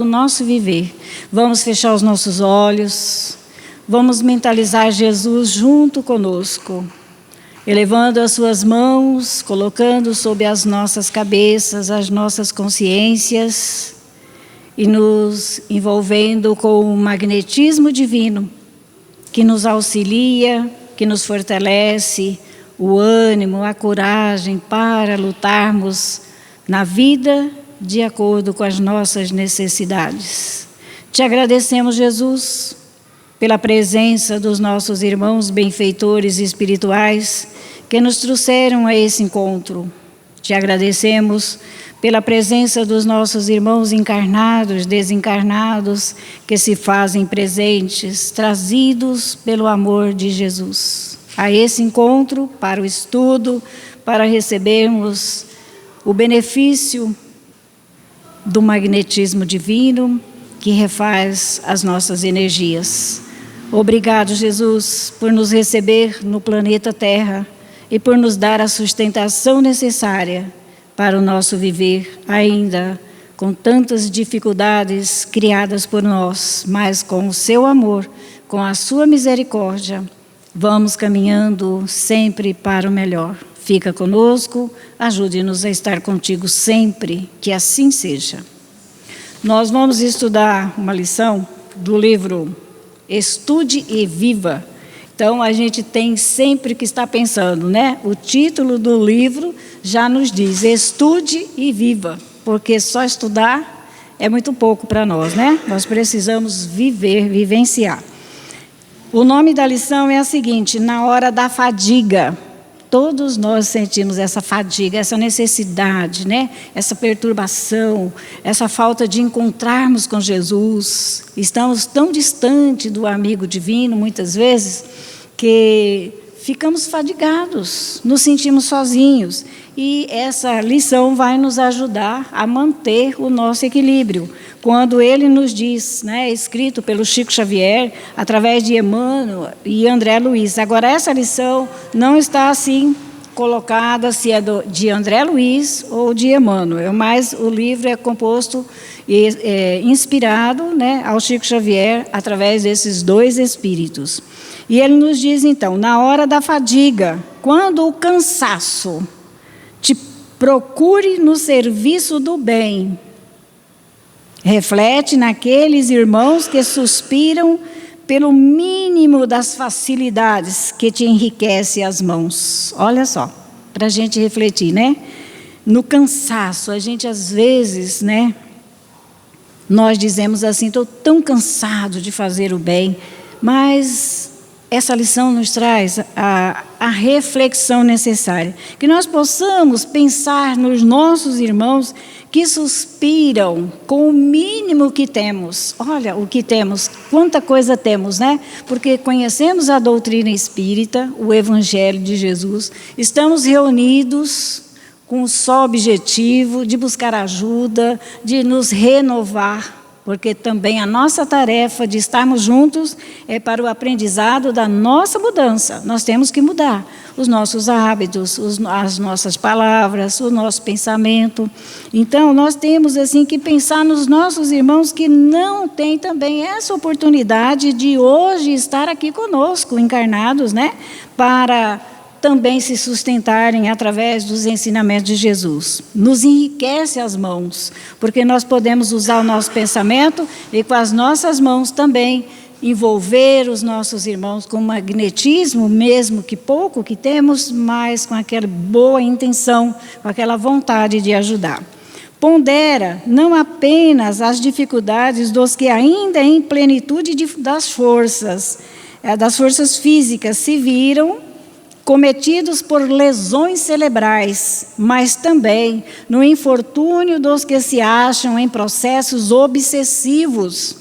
o nosso viver. Vamos fechar os nossos olhos, vamos mentalizar Jesus junto conosco, elevando as suas mãos, colocando sobre as nossas cabeças, as nossas consciências e nos envolvendo com o magnetismo divino que nos auxilia, que nos fortalece o ânimo, a coragem para lutarmos na vida de acordo com as nossas necessidades. Te agradecemos, Jesus, pela presença dos nossos irmãos benfeitores espirituais que nos trouxeram a esse encontro. Te agradecemos pela presença dos nossos irmãos encarnados, desencarnados, que se fazem presentes, trazidos pelo amor de Jesus. A esse encontro, para o estudo, para recebermos o benefício do magnetismo divino que refaz as nossas energias. Obrigado, Jesus, por nos receber no planeta Terra e por nos dar a sustentação necessária para o nosso viver, ainda com tantas dificuldades criadas por nós, mas com o seu amor, com a sua misericórdia, vamos caminhando sempre para o melhor. Fica conosco, ajude-nos a estar contigo sempre, que assim seja. Nós vamos estudar uma lição do livro Estude e Viva. Então, a gente tem sempre que estar pensando, né? O título do livro já nos diz, estude e viva, porque só estudar é muito pouco para nós, né? Nós precisamos viver, vivenciar. O nome da lição é a seguinte, na hora da fadiga. Todos nós sentimos essa fadiga, essa necessidade, né? Essa perturbação, essa falta de encontrarmos com Jesus. Estamos tão distante do amigo divino, muitas vezes, que ficamos fadigados, nos sentimos sozinhos. E essa lição vai nos ajudar a manter o nosso equilíbrio. Quando ele nos diz, né, escrito pelo Chico Xavier, através de Emmanuel e André Luiz. Agora, essa lição não está assim colocada se é de André Luiz ou de Emmanuel, mas o livro é composto e inspirado, né, ao Chico Xavier através desses dois espíritos. E ele nos diz, então, na hora da fadiga, quando o cansaço te procure no serviço do bem, reflete naqueles irmãos que suspiram pelo mínimo das facilidades que te enriquece as mãos. Olha só, para a gente refletir, né? No cansaço, a gente às vezes, né? Nós dizemos assim, estou tão cansado de fazer o bem, mas essa lição nos traz a reflexão necessária. Que nós possamos pensar nos nossos irmãos que suspiram com o mínimo que temos. Olha o que temos, quanta coisa temos, né? Porque conhecemos a doutrina espírita, o Evangelho de Jesus, estamos reunidos com o só objetivo de buscar ajuda, de nos renovar, porque também a nossa tarefa de estarmos juntos é para o aprendizado da nossa mudança. Nós temos que mudar os nossos hábitos, as nossas palavras, o nosso pensamento. Então, nós temos assim que pensar nos nossos irmãos que não têm também essa oportunidade de hoje estar aqui conosco, encarnados, né? Para também se sustentarem através dos ensinamentos de Jesus. Nos enriquece as mãos, porque nós podemos usar o nosso pensamento e com as nossas mãos também envolver os nossos irmãos com magnetismo, mesmo que pouco que temos, mas com aquela boa intenção, com aquela vontade de ajudar. Pondera não apenas as dificuldades dos que ainda em plenitude das forças físicas se viram cometidos por lesões cerebrais, mas também no infortúnio dos que se acham em processos obsessivos,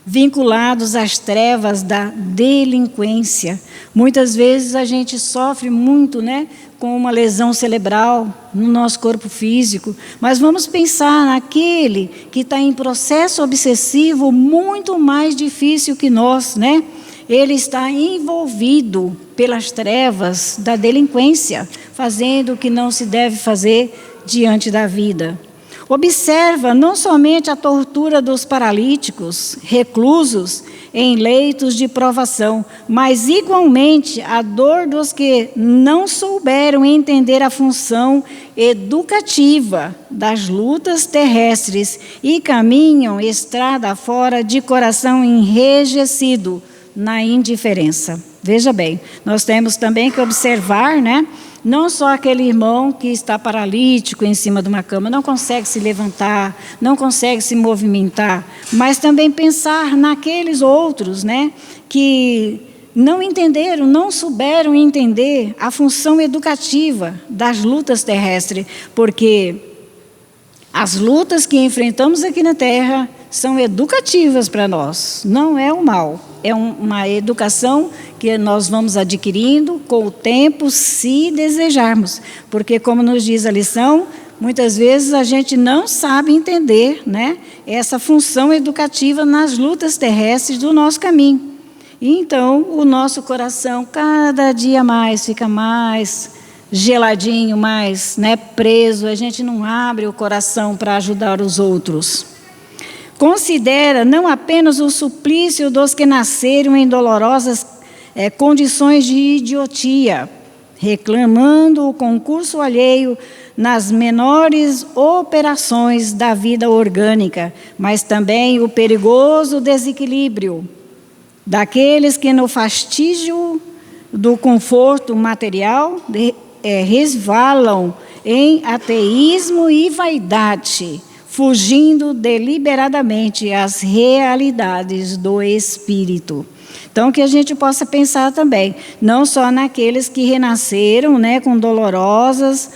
vinculados às trevas da delinquência. Muitas vezes a gente sofre muito, né, com uma lesão cerebral no nosso corpo físico, mas vamos pensar naquele que está em processo obsessivo muito mais difícil que nós, né? Ele está envolvido pelas trevas da delinquência, fazendo o que não se deve fazer diante da vida. Observa não somente a tortura dos paralíticos, reclusos em leitos de provação, mas igualmente a dor dos que não souberam entender a função educativa das lutas terrestres e caminham estrada fora de coração enrijecido na indiferença. Veja bem, nós temos também que observar, né? Não só aquele irmão que está paralítico em cima de uma cama, não consegue se levantar, não consegue se movimentar, mas também pensar naqueles outros, né, que não entenderam, não souberam entender a função educativa das lutas terrestres, porque as lutas que enfrentamos aqui na Terra são educativas para nós, não é o mal, é uma educação que nós vamos adquirindo com o tempo, se desejarmos, porque como nos diz a lição, muitas vezes a gente não sabe entender, né, essa função educativa nas lutas terrestres do nosso caminho. E então o nosso coração cada dia mais fica mais geladinho, mais, né, preso, a gente não abre o coração para ajudar os outros. Considera não apenas o suplício dos que nasceram em dolorosas condições de idiotia, reclamando o concurso alheio nas menores operações da vida orgânica, mas também o perigoso desequilíbrio daqueles que no fastígio do conforto material resvalam em ateísmo e vaidade, fugindo deliberadamente às realidades do espírito. Então, que a gente possa pensar também, não só naqueles que renasceram, né, com dolorosas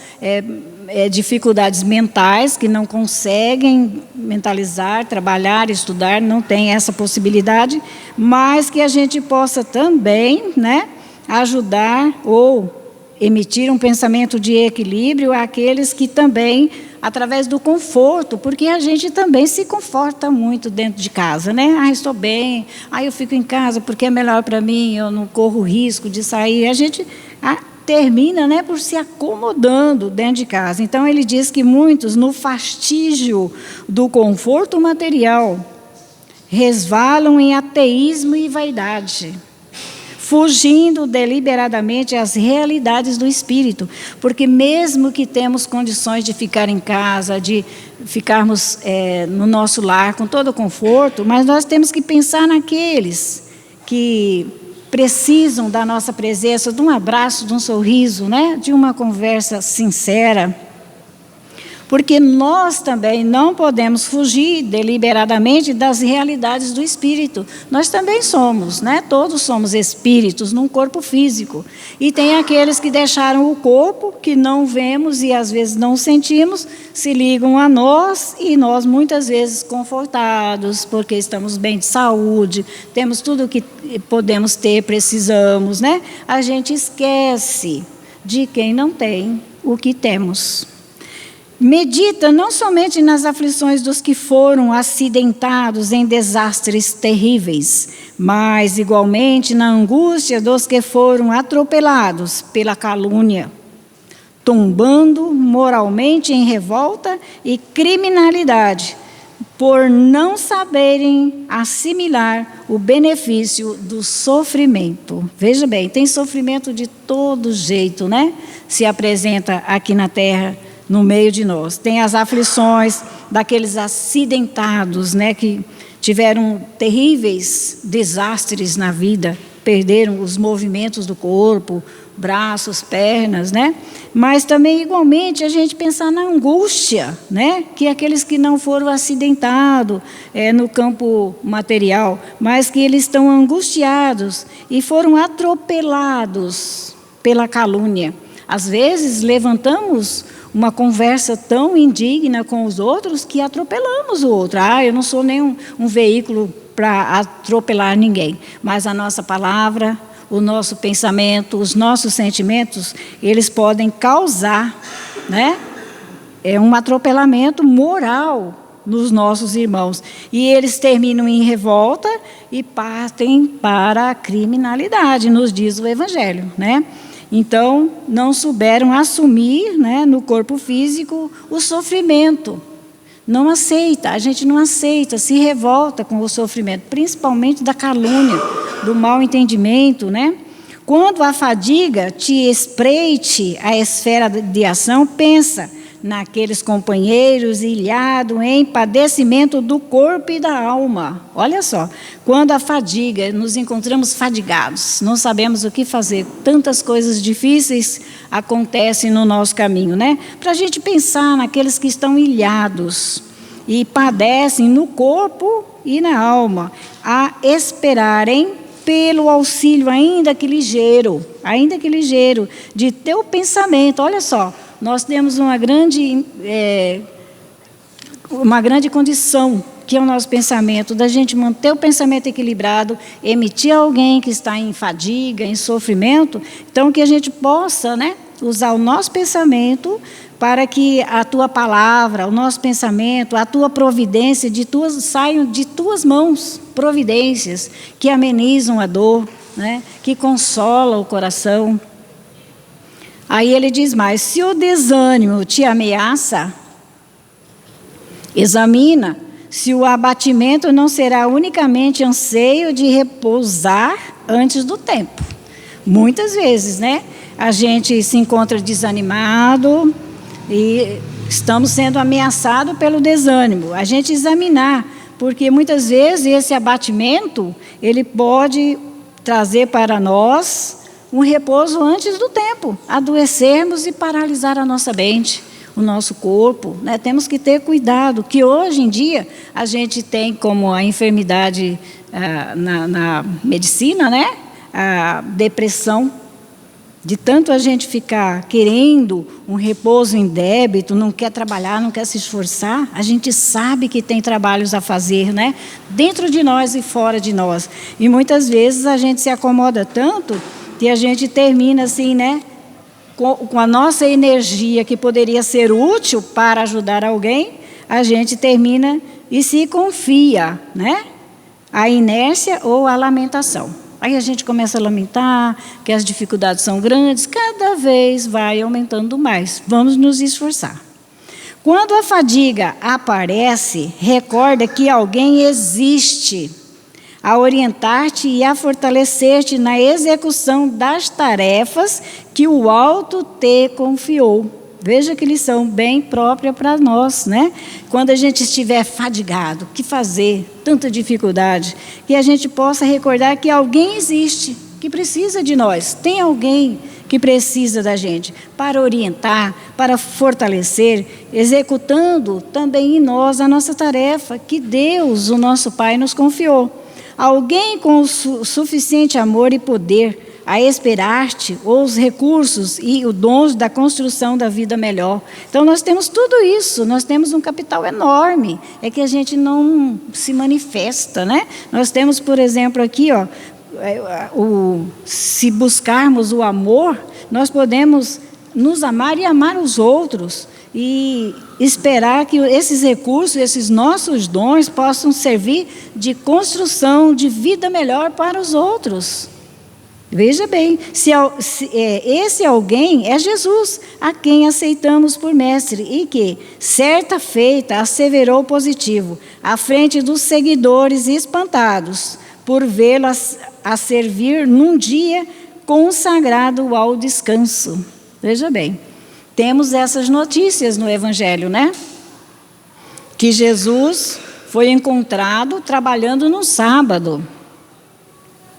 dificuldades mentais, que não conseguem mentalizar, trabalhar, estudar, não tem essa possibilidade, mas que a gente possa também, né, ajudar ou emitir um pensamento de equilíbrio àqueles que também, através do conforto, porque a gente também se conforta muito dentro de casa, né? Ah, estou bem, eu fico em casa porque é melhor para mim, eu não corro risco de sair. A gente termina, né, por se acomodando dentro de casa. Então, ele diz que muitos, no fastígio do conforto material, resvalam em ateísmo e vaidade, fugindo deliberadamente às realidades do espírito, porque mesmo que temos condições de ficar em casa, de ficarmos no nosso lar com todo o conforto, mas nós temos que pensar naqueles que precisam da nossa presença, de um abraço, de um sorriso, né? De uma conversa sincera, porque nós também não podemos fugir deliberadamente das realidades do espírito. Nós também somos, né? Todos somos espíritos num corpo físico. E tem aqueles que deixaram o corpo, que não vemos e às vezes não sentimos, se ligam a nós e nós muitas vezes confortados, porque estamos bem de saúde, temos tudo o que podemos ter, precisamos, né? A gente esquece de quem não tem o que temos. Medita não somente nas aflições dos que foram acidentados em desastres terríveis, mas igualmente na angústia dos que foram atropelados pela calúnia, tombando moralmente em revolta e criminalidade, por não saberem assimilar o benefício do sofrimento. Veja bem, tem sofrimento de todo jeito, né? Se apresenta aqui na Terra, no meio de nós. Tem as aflições daqueles acidentados, né, que tiveram terríveis desastres na vida, perderam os movimentos do corpo, braços, pernas, né? Mas também, igualmente, a gente pensar na angústia, né? Que aqueles que não foram acidentados no campo material, mas que eles estão angustiados e foram atropelados pela calúnia. Às vezes, levantamos uma conversa tão indigna com os outros que atropelamos o outro. Eu não sou nem um veículo para atropelar ninguém, mas a nossa palavra, o nosso pensamento, os nossos sentimentos, eles podem causar, né, um atropelamento moral nos nossos irmãos. E eles terminam em revolta e partem para a criminalidade, nos diz o Evangelho, né? Então, não souberam assumir, né, no corpo físico o sofrimento não aceita, a gente não aceita, se revolta com o sofrimento, principalmente da calúnia, do mau entendimento, né? Quando a fadiga te espreite a esfera de ação, pensa naqueles companheiros ilhados em padecimento do corpo e da alma. Olha só, quando a fadiga, nos encontramos fadigados, não sabemos o que fazer, tantas coisas difíceis acontecem no nosso caminho, né? Para a gente pensar naqueles que estão ilhados e padecem no corpo e na alma, a esperarem pelo auxílio, ainda que ligeiro, de teu pensamento. Olha só, nós temos uma grande condição, que é o nosso pensamento, da gente manter o pensamento equilibrado, emitir alguém que está em fadiga, em sofrimento, então que a gente possa, né, usar o nosso pensamento para que a tua palavra, o nosso pensamento, a tua providência, saiam de tuas mãos, providências que amenizam a dor, né, que consolam o coração. Aí ele diz mais: se o desânimo te ameaça, examina se o abatimento não será unicamente anseio de repousar antes do tempo. Muitas vezes, né, a gente se encontra desanimado e estamos sendo ameaçados pelo desânimo. A gente examinar, porque muitas vezes esse abatimento, ele pode trazer para nós um repouso antes do tempo, adoecermos e paralisar a nossa mente, o nosso corpo, né? Temos que ter cuidado, que hoje em dia a gente tem como a enfermidade na medicina, né? A depressão, de tanto a gente ficar querendo um repouso em débito, não quer trabalhar, não quer se esforçar, a gente sabe que tem trabalhos a fazer, né? Dentro de nós e fora de nós. E muitas vezes a gente se acomoda tanto que a gente termina assim, né? Com a nossa energia que poderia ser útil para ajudar alguém, a gente termina e se confia, né? A inércia ou a lamentação. Aí a gente começa a lamentar que as dificuldades são grandes, cada vez vai aumentando mais. Vamos nos esforçar. Quando a fadiga aparece, recorda que alguém existe a orientar-te e a fortalecer-te na execução das tarefas que o alto te confiou. Veja que lição bem própria para nós, né? Quando a gente estiver fadigado, o que fazer? Tanta dificuldade, que a gente possa recordar que alguém existe, que precisa de nós. Tem alguém que precisa da gente para orientar, para fortalecer, executando também em nós a nossa tarefa que Deus, o nosso Pai, nos confiou. Alguém com o suficiente amor e poder a esperar-te, ou os recursos e o dom da construção da vida melhor. Então, nós temos tudo isso, nós temos um capital enorme, é que a gente não se manifesta, né? Nós temos, por exemplo, aqui, ó, se buscarmos o amor, nós podemos nos amar e amar os outros, e esperar que esses recursos, esses nossos dons possam servir de construção de vida melhor para os outros. Veja bem, esse alguém é Jesus, a quem aceitamos por mestre, e que, certa feita, asseverou positivo, à frente dos seguidores espantados, por vê-lo a servir num dia consagrado ao descanso. Veja bem, temos essas notícias no Evangelho, né? Que Jesus foi encontrado trabalhando no sábado.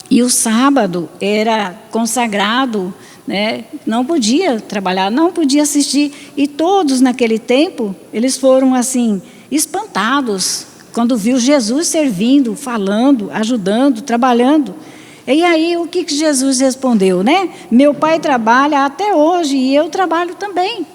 E o sábado era consagrado, né? Não podia trabalhar, não podia assistir. E todos naquele tempo, eles foram assim, espantados, quando viu Jesus servindo, falando, ajudando, trabalhando. E aí, o que Jesus respondeu, né? Meu Pai trabalha até hoje e eu trabalho também.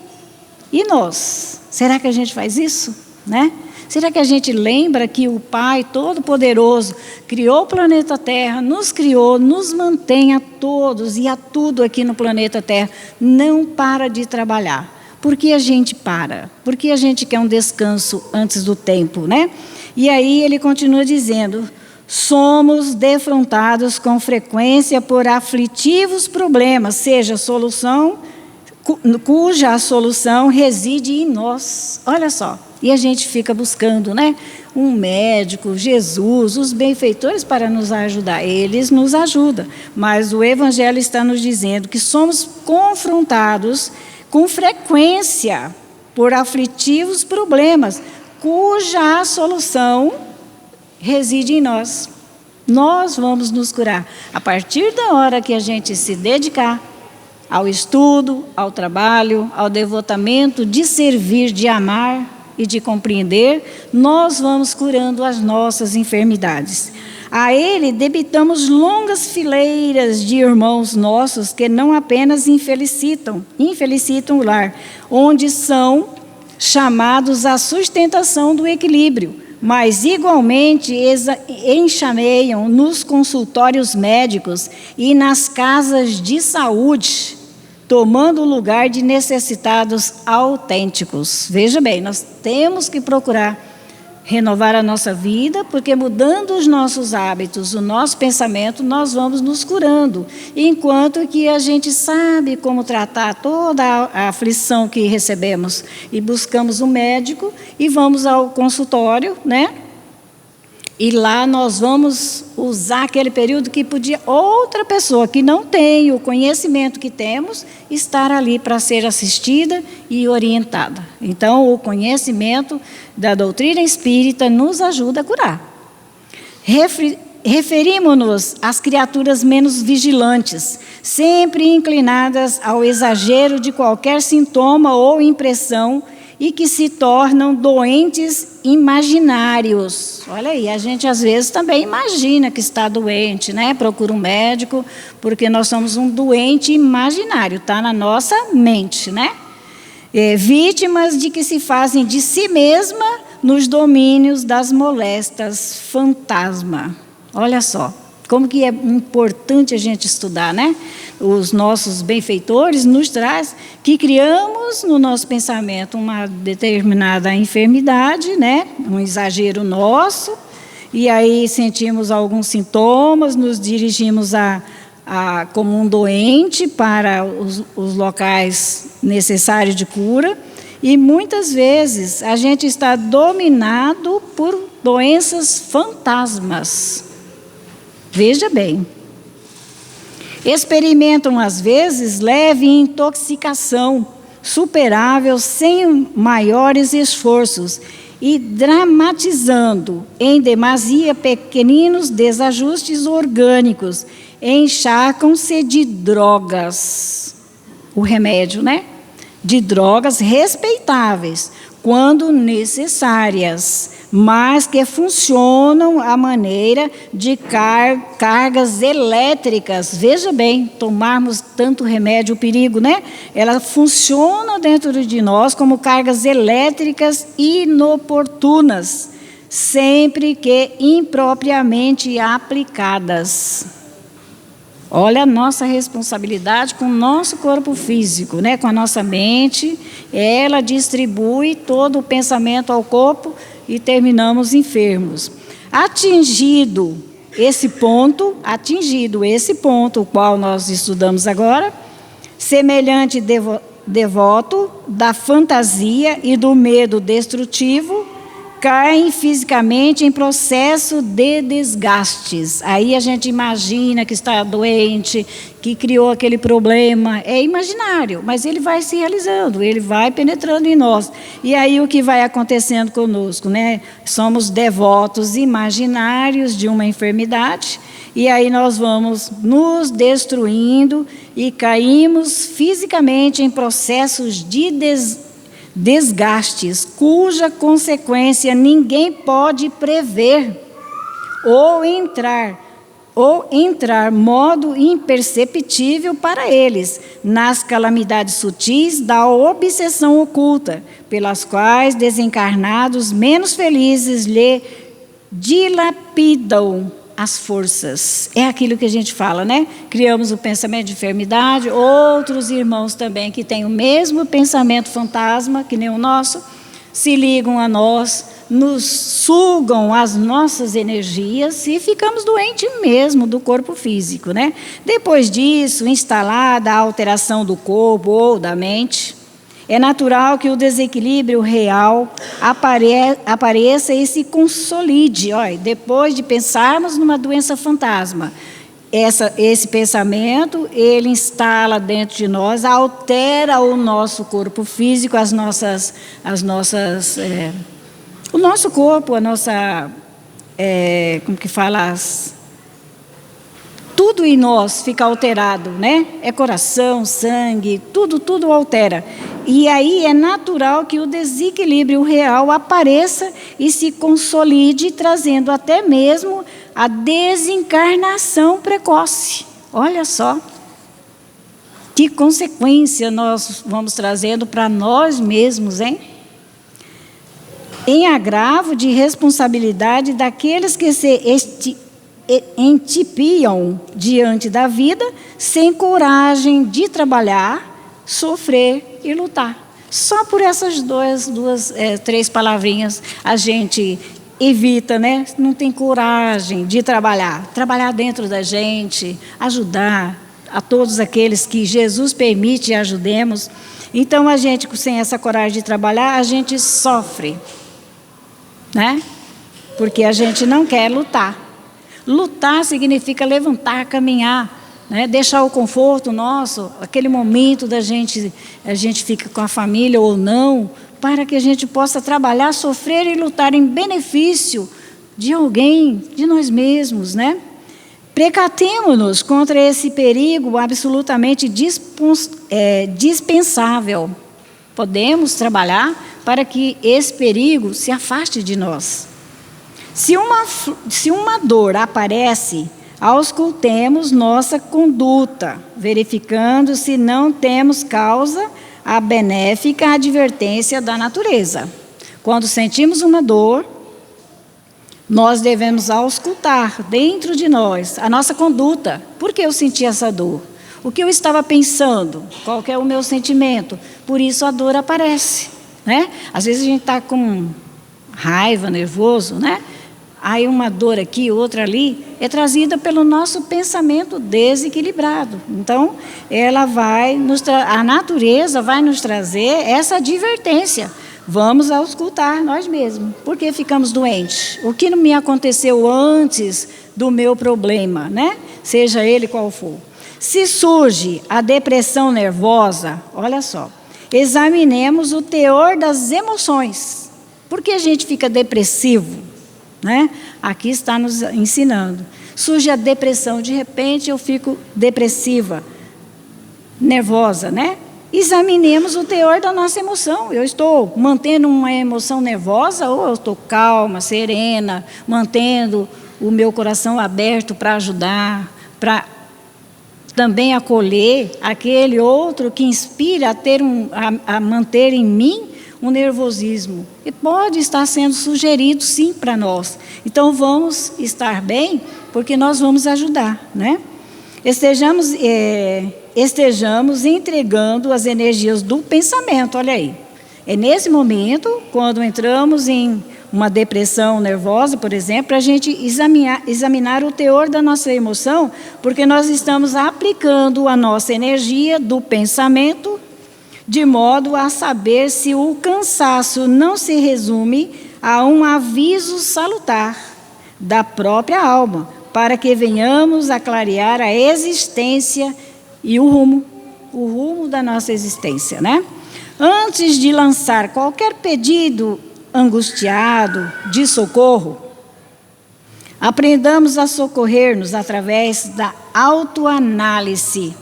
E nós? Será que a gente faz isso, né? Será que a gente lembra que o Pai Todo-Poderoso criou o planeta Terra, nos criou, nos mantém a todos e a tudo aqui no planeta Terra, não para de trabalhar? Por que a gente para? Por que a gente quer um descanso antes do tempo, né? E aí ele continua dizendo: somos defrontados com frequência por aflitivos problemas, cuja a solução reside em nós. Olha só, E a gente fica buscando, né, um médico, Jesus, os benfeitores para nos ajudar. Eles nos ajudam, mas o Evangelho está nos dizendo que somos confrontados com frequência por aflitivos problemas, cuja solução reside em nós. Nós vamos nos curar a partir da hora que a gente se dedicar ao estudo, ao trabalho, ao devotamento, de servir, de amar e de compreender. Nós vamos curando as nossas enfermidades. A Ele debitamos longas fileiras de irmãos nossos que não apenas infelicitam o lar, onde são chamados à sustentação do equilíbrio, mas igualmente enxameiam nos consultórios médicos e nas casas de saúde, tomando o lugar de necessitados autênticos. Veja bem, nós temos que procurar renovar a nossa vida, porque mudando os nossos hábitos, o nosso pensamento, nós vamos nos curando. Enquanto que a gente sabe como tratar toda a aflição que recebemos e buscamos um médico e vamos ao consultório, né? E lá nós vamos usar aquele período que podia outra pessoa que não tem o conhecimento que temos, estar ali para ser assistida e orientada. Então, o conhecimento da doutrina espírita nos ajuda a curar. Referimos-nos às criaturas menos vigilantes, sempre inclinadas ao exagero de qualquer sintoma ou impressão, e que se tornam doentes imaginários. Olha aí, a gente às vezes também imagina que está doente, né? Procura um médico, porque nós somos um doente imaginário, está na nossa mente, né? Vítimas de que se fazem de si mesma nos domínios das moléstias fantasma. Olha só, como que é importante a gente estudar, né? Os nossos benfeitores nos traz que criamos no nosso pensamento uma determinada enfermidade, né? Um exagero nosso, e aí sentimos alguns sintomas, nos dirigimos como um doente para os locais necessários de cura, e muitas vezes a gente está dominado por doenças fantasmas. Veja bem. Experimentam, às vezes, leve intoxicação, superável sem maiores esforços, e dramatizando em demasia pequeninos desajustes orgânicos, encharcam-se de drogas. O remédio, né? De drogas respeitáveis, quando necessárias, mas que funcionam à maneira de cargas elétricas. Veja bem, tomarmos tanto remédio, o perigo, né? Ela funciona dentro de nós como cargas elétricas inoportunas, sempre que impropriamente aplicadas. Olha a nossa responsabilidade com o nosso corpo físico, né? Com a nossa mente. Ela distribui todo o pensamento ao corpo e terminamos enfermos. Atingido esse ponto, o qual nós estudamos agora, semelhante devoto da fantasia e do medo destrutivo, caem fisicamente em processo de desgastes. Aí a gente imagina que está doente, que criou aquele problema. É imaginário, mas ele vai se realizando, ele vai penetrando em nós. E aí o que vai acontecendo conosco, né? Somos devotos imaginários de uma enfermidade, e aí nós vamos nos destruindo e caímos fisicamente em processos de desgastes, cuja consequência ninguém pode prever ou entrar modo imperceptível para eles nas calamidades sutis da obsessão oculta, pelas quais desencarnados menos felizes lhe dilapidam as forças. É aquilo que a gente fala, né? Criamos o pensamento de enfermidade, outros irmãos também que têm o mesmo pensamento fantasma, que nem o nosso, se ligam a nós, nos sugam as nossas energias e ficamos doentes mesmo do corpo físico, né? Depois disso, instalada a alteração do corpo ou da mente, É natural que o desequilíbrio real apareça e se consolide. Olha, depois de pensarmos numa doença fantasma, esse pensamento, ele instala dentro de nós, altera o nosso corpo físico, o nosso corpo, a nossa, como que fala, tudo em nós fica alterado, né? É coração, sangue, tudo altera. E aí é natural que o desequilíbrio real apareça e se consolide, trazendo até mesmo a desencarnação precoce. Olha só que consequência nós vamos trazendo para nós mesmos, hein? Em agravo de responsabilidade daqueles que se entipiam diante da vida, sem coragem de trabalhar, sofrer e lutar. Só por essas três palavrinhas a gente evita, né? Não tem coragem de trabalhar dentro da gente, ajudar a todos aqueles que Jesus permite e ajudemos. Então a gente, sem essa coragem de trabalhar, a gente sofre, né? Porque a gente não quer lutar. Lutar significa levantar, caminhar, né? Deixar o conforto nosso, aquele momento a gente fica com a família ou não, para que a gente possa trabalhar, sofrer e lutar em benefício de alguém, de nós mesmos, né? Precatemo-nos contra esse perigo absolutamente dispensável. Podemos trabalhar para que esse perigo se afaste de nós. Se uma dor aparece, auscultemos nossa conduta, verificando se não temos causa a benéfica advertência da natureza. Quando sentimos uma dor, nós devemos auscultar dentro de nós a nossa conduta. Por que eu senti essa dor? O que eu estava pensando? Qual que é o meu sentimento? Por isso a dor aparece, né? Às vezes a gente está com raiva, nervoso, né? Aí uma dor aqui, outra ali, é trazida pelo nosso pensamento desequilibrado. Então, a natureza vai nos trazer essa advertência. Vamos auscultar nós mesmos. Por que ficamos doentes? O que não me aconteceu antes do meu problema, né? Seja ele qual for. Se surge a depressão nervosa, olha só, examinemos o teor das emoções. Por que a gente fica depressivo? Né? Aqui está nos ensinando. Surge a depressão, de repente eu fico depressiva, nervosa, né? Examinemos o teor da nossa emoção. Eu estou mantendo uma emoção nervosa ou eu estou calma, serena, mantendo o meu coração aberto para ajudar, para também acolher aquele outro que inspira a manter em mim um nervosismo. E pode estar sendo sugerido, sim, para nós. Então, vamos estar bem, porque nós vamos ajudar, né? Estejamos entregando as energias do pensamento, olha aí. É nesse momento, quando entramos em uma depressão nervosa, por exemplo, para a gente examinar o teor da nossa emoção, porque nós estamos aplicando a nossa energia do pensamento, de modo a saber se o cansaço não se resume a um aviso salutar da própria alma, para que venhamos a clarear a existência e o rumo da nossa existência, né? Antes de lançar qualquer pedido angustiado de socorro, aprendamos a socorrer-nos através da autoanálise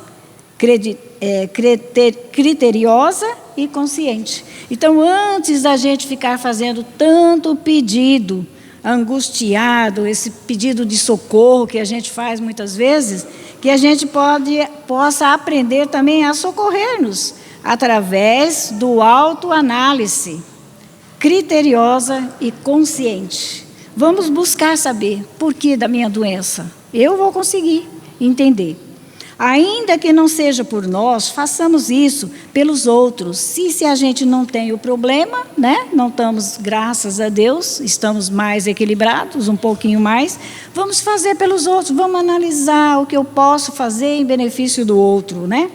criteriosa e consciente. Então, antes da gente ficar fazendo tanto pedido angustiado, esse pedido de socorro que a gente faz muitas vezes, que a gente possa aprender também a socorrer-nos através do autoanálise criteriosa e consciente. Vamos buscar saber por que da minha doença. Eu vou conseguir entender. Ainda que não seja por nós, façamos isso pelos outros. Se a gente não tem o problema, né? Não estamos, graças a Deus, estamos mais equilibrados, um pouquinho mais, vamos fazer pelos outros, vamos analisar o que eu posso fazer em benefício do outro, né?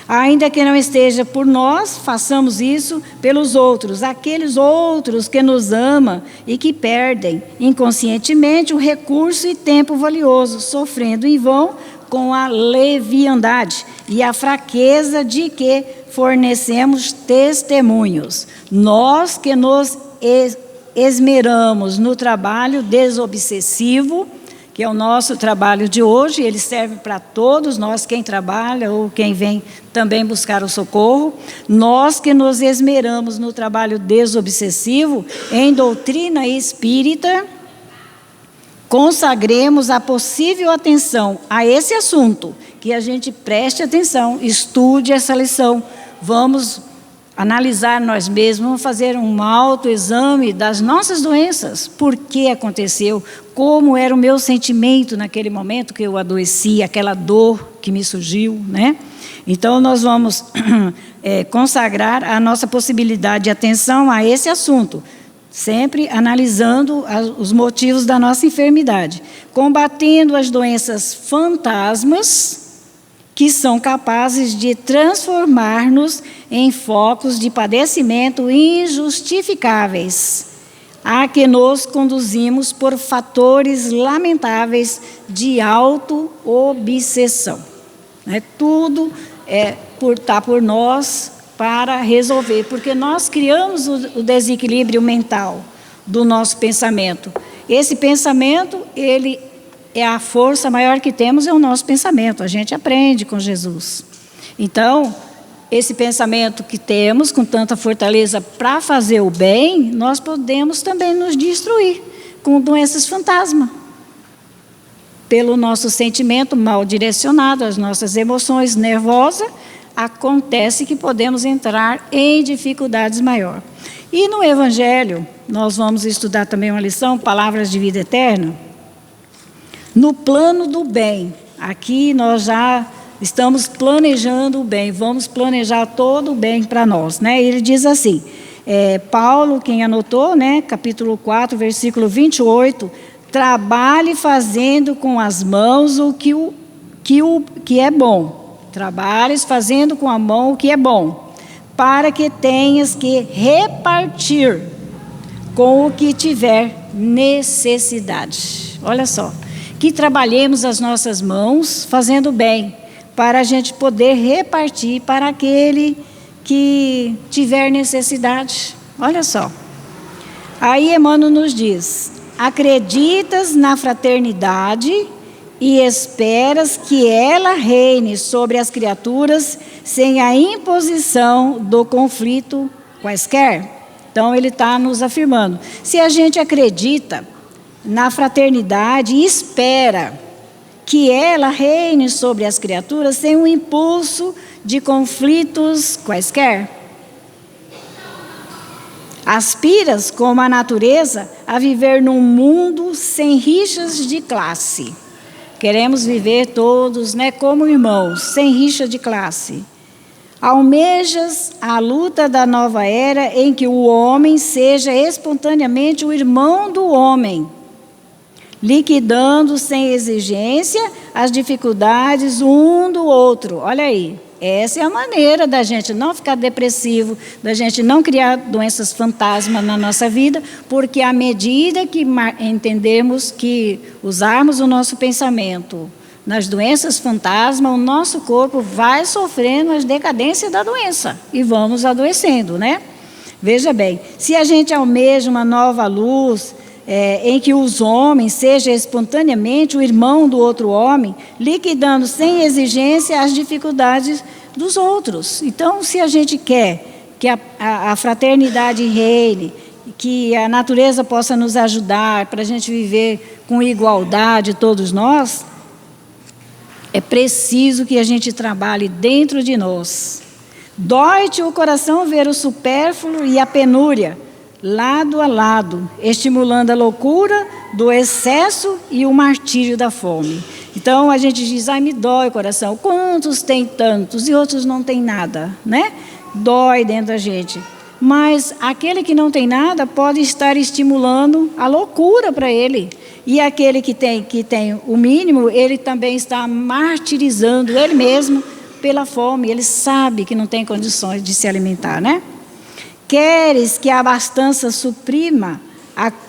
Ainda que não esteja por nós, façamos isso pelos outros, aqueles outros que nos amam e que perdem inconscientemente o recurso e tempo valioso, sofrendo em vão com a leviandade e a fraqueza de que fornecemos testemunhos. Nós que nos esmeramos no trabalho desobsessivo, que é o nosso trabalho de hoje, ele serve para todos nós, quem trabalha ou quem vem também buscar o socorro. Nós que nos esmeramos no trabalho desobsessivo, em doutrina espírita, consagremos a possível atenção a esse assunto, que a gente preste atenção, estude essa lição, vamos analisar nós mesmos, vamos fazer um autoexame das nossas doenças, por que aconteceu, como era o meu sentimento naquele momento que eu adoeci, aquela dor que me surgiu, né? Então, nós vamos consagrar a nossa possibilidade de atenção a esse assunto, sempre analisando os motivos da nossa enfermidade, combatendo as doenças fantasmas, que são capazes de transformar-nos em focos de padecimento injustificáveis, a que nos conduzimos por fatores lamentáveis de auto-obsessão. Tudo está por nós para resolver, porque nós criamos o desequilíbrio mental do nosso pensamento. Esse pensamento, ele é a força maior que temos, é o nosso pensamento. A gente aprende com Jesus. Então, esse pensamento que temos com tanta fortaleza para fazer o bem, nós podemos também nos destruir com doenças fantasma. Pelo nosso sentimento mal direcionado, as nossas emoções nervosas, acontece que podemos entrar em dificuldades maiores. E no Evangelho, nós vamos estudar também uma lição, Palavras de Vida Eterna, no plano do bem. Aqui nós já estamos planejando o bem, vamos planejar todo o bem para nós, né? Ele diz assim, Paulo, quem anotou, né? Capítulo 4, versículo 28, trabalhe fazendo com as mãos o que é bom. Trabalhes fazendo com a mão o que é bom, para que tenhas que repartir com o que tiver necessidade. Olha só. Que trabalhemos as nossas mãos fazendo bem, para a gente poder repartir para aquele que tiver necessidade. Olha só. Aí Emmanuel nos diz, acreditas na fraternidade e esperas que ela reine sobre as criaturas sem a imposição do conflito quaisquer. Então ele está nos afirmando, se a gente acredita na fraternidade e espera que ela reine sobre as criaturas sem o impulso de conflitos quaisquer. Aspiras, como a natureza, a viver num mundo sem rixas de classe. Queremos viver todos, né, como irmãos, sem rixa de classe. Almejas a luta da nova era em que o homem seja espontaneamente o irmão do homem, liquidando sem exigência as dificuldades um do outro. Olha aí, essa é a maneira da gente não ficar depressivo, da gente não criar doenças fantasma na nossa vida, porque à medida que entendermos que usarmos o nosso pensamento nas doenças fantasma, o nosso corpo vai sofrendo as decadências da doença e vamos adoecendo, né? Veja bem, se a gente almeja uma nova luz, em que os homens sejam espontaneamente o irmão do outro homem, liquidando sem exigência as dificuldades dos outros. Então, se a gente quer que a fraternidade reine, que a natureza possa nos ajudar para a gente viver com igualdade todos nós, é preciso que a gente trabalhe dentro de nós. Dói-te o coração ver o supérfluo e a penúria, lado a lado, estimulando a loucura do excesso e o martírio da fome. Então a gente diz, ai, me dói o coração, quantos tem tantos e outros não tem nada, né? Dói dentro da gente. Mas aquele que não tem nada pode estar estimulando a loucura para ele. E aquele que tem o mínimo, ele também está martirizando ele mesmo pela fome, ele sabe que não tem condições de se alimentar, né? Queres que a abastança suprima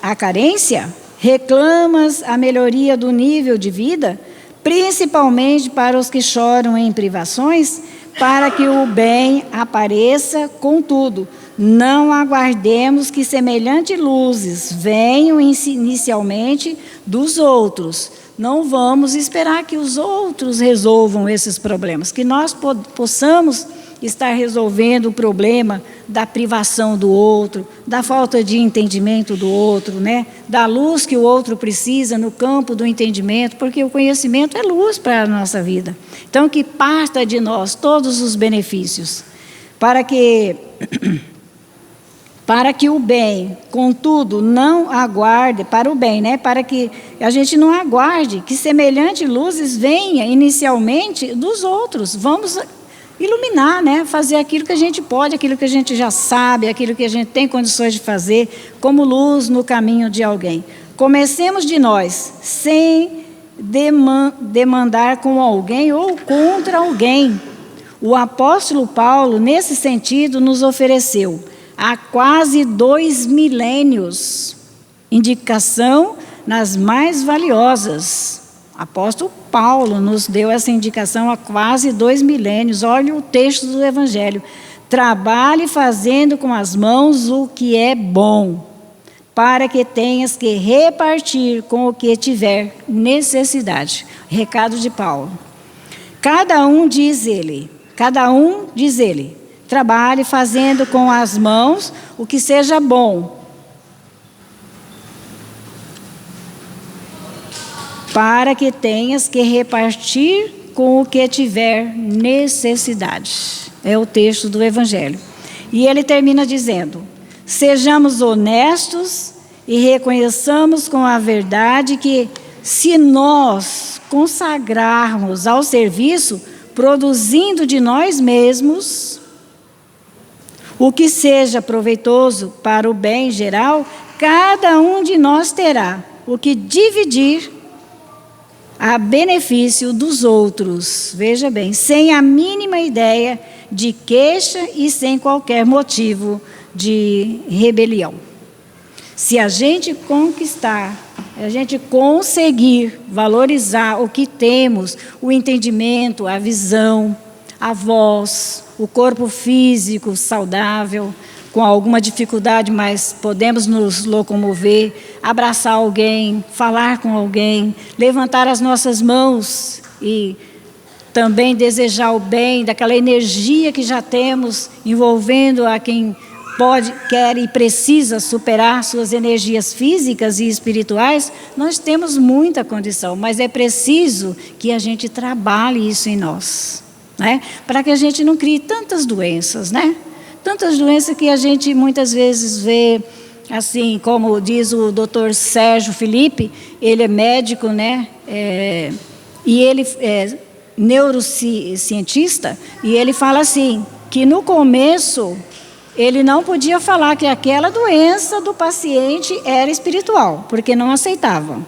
a carência? Reclamas a melhoria do nível de vida, principalmente para os que choram em privações, para que o bem apareça. Contudo, não aguardemos que semelhantes luzes venham inicialmente dos outros. Não vamos esperar que os outros resolvam esses problemas, que nós possamos estar resolvendo o problema da privação do outro, da falta de entendimento do outro, né? Da luz que o outro precisa no campo do entendimento, porque o conhecimento é luz para a nossa vida. Então, que parta de nós todos os benefícios, para que o bem, contudo, não aguarde, para o bem, né? Para que a gente não aguarde que semelhantes luzes venham inicialmente dos outros. Vamos iluminar, né? Fazer aquilo que a gente pode, aquilo que a gente já sabe, aquilo que a gente tem condições de fazer, como luz no caminho de alguém. Comecemos de nós, sem demandar com alguém ou contra alguém. O apóstolo Paulo, nesse sentido, nos ofereceu, há quase 2 milênios, indicação nas mais valiosas. Apóstolo Paulo nos deu essa indicação há quase 2 milênios. Olha o texto do Evangelho. Trabalhe fazendo com as mãos o que é bom, para que tenhas que repartir com o que tiver necessidade. Recado de Paulo. Cada um, diz ele, trabalhe fazendo com as mãos o que seja bom, para que tenhas que repartir com o que tiver necessidade. É o texto do Evangelho. E ele termina dizendo, sejamos honestos e reconheçamos com a verdade que, se nós consagrarmos ao serviço, produzindo de nós mesmos o que seja proveitoso para o bem geral, cada um de nós terá o que dividir a benefício dos outros. Veja bem, sem a mínima ideia de queixa e sem qualquer motivo de rebelião. Se a gente conquistar, a gente conseguir valorizar o que temos, o entendimento, a visão, a voz, o corpo físico saudável, com alguma dificuldade, mas podemos nos locomover, abraçar alguém, falar com alguém, levantar as nossas mãos e também desejar o bem, daquela energia que já temos, envolvendo a quem pode, quer e precisa superar suas energias físicas e espirituais. Nós temos muita condição, mas é preciso que a gente trabalhe isso em nós, né? Para que a gente não crie tantas doenças, né? Tantas doenças que a gente muitas vezes vê, assim, como diz o Dr. Sérgio Felipe, ele é médico, né? E ele é neurocientista, e ele fala assim, que no começo ele não podia falar que aquela doença do paciente era espiritual, porque não aceitavam.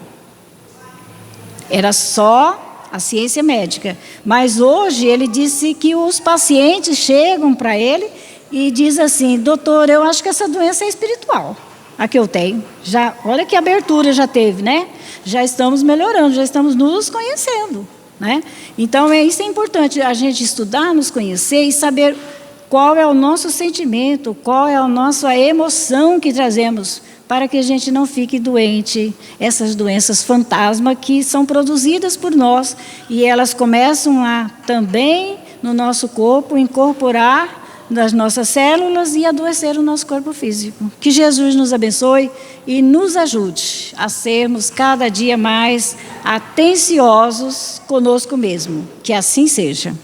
Era só a ciência médica. Mas hoje ele disse que os pacientes chegam para ele e diz assim, doutor, eu acho que essa doença é espiritual, a que eu tenho. Já, olha que abertura já teve, né? Já estamos melhorando, já estamos nos conhecendo, né? Então, isso é importante, a gente estudar, nos conhecer e saber qual é o nosso sentimento, qual é a nossa emoção que trazemos, para que a gente não fique doente, essas doenças fantasma que são produzidas por nós, e elas começam a também, no nosso corpo, incorporar nas nossas células e adoecer o nosso corpo físico. Que Jesus nos abençoe e nos ajude a sermos cada dia mais atenciosos conosco mesmo. Que assim seja.